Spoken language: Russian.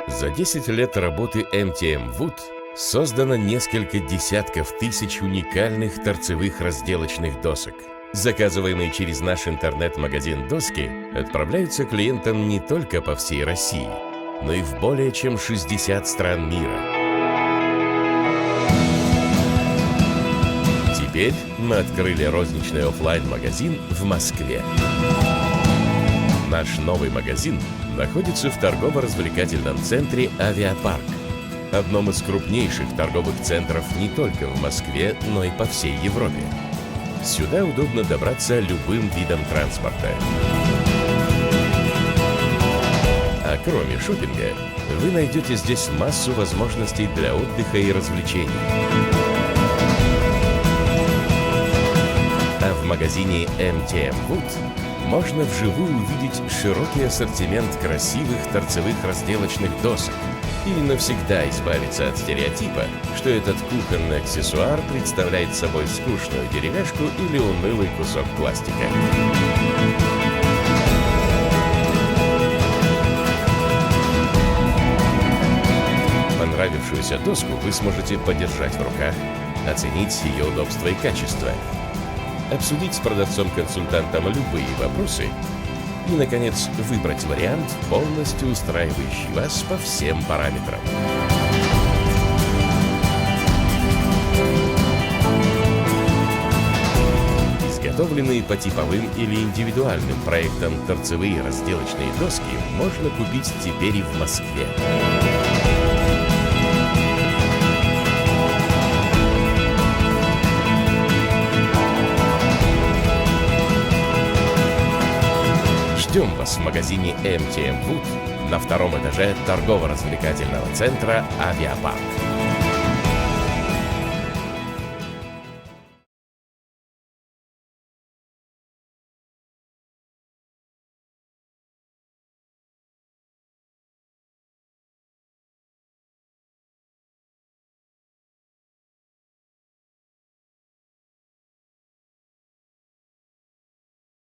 За 10 лет работы MTM Wood создано несколько десятков тысяч уникальных торцевых разделочных досок. Заказываемые через наш интернет-магазин доски отправляются клиентам не только по всей России, но и в более чем 60 стран мира. Теперь мы открыли розничный офлайн-магазин в Москве. Наш новый магазин находится в торгово-развлекательном центре «Авиапарк», одном из крупнейших торговых центров не только в Москве, но и по всей Европе. Сюда удобно добраться любым видом транспорта. А кроме шопинга, вы найдете здесь массу возможностей для отдыха и развлечений. А в магазине MTM Wood можно вживую увидеть широкий ассортимент красивых торцевых разделочных досок и навсегда избавиться от стереотипа, что этот кухонный аксессуар представляет собой скучную деревяшку или унылый кусок пластика. Понравившуюся доску вы сможете подержать в руках, оценить ее удобство и качество, обсудить с продавцом-консультантом любые вопросы и, наконец, выбрать вариант, полностью устраивающий вас по всем параметрам. Изготовленные по типовым или индивидуальным проектам торцевые разделочные доски можно купить теперь и в Москве. Ждем вас в магазине MTM Wood на втором этаже торгово-развлекательного центра «Авиапарк».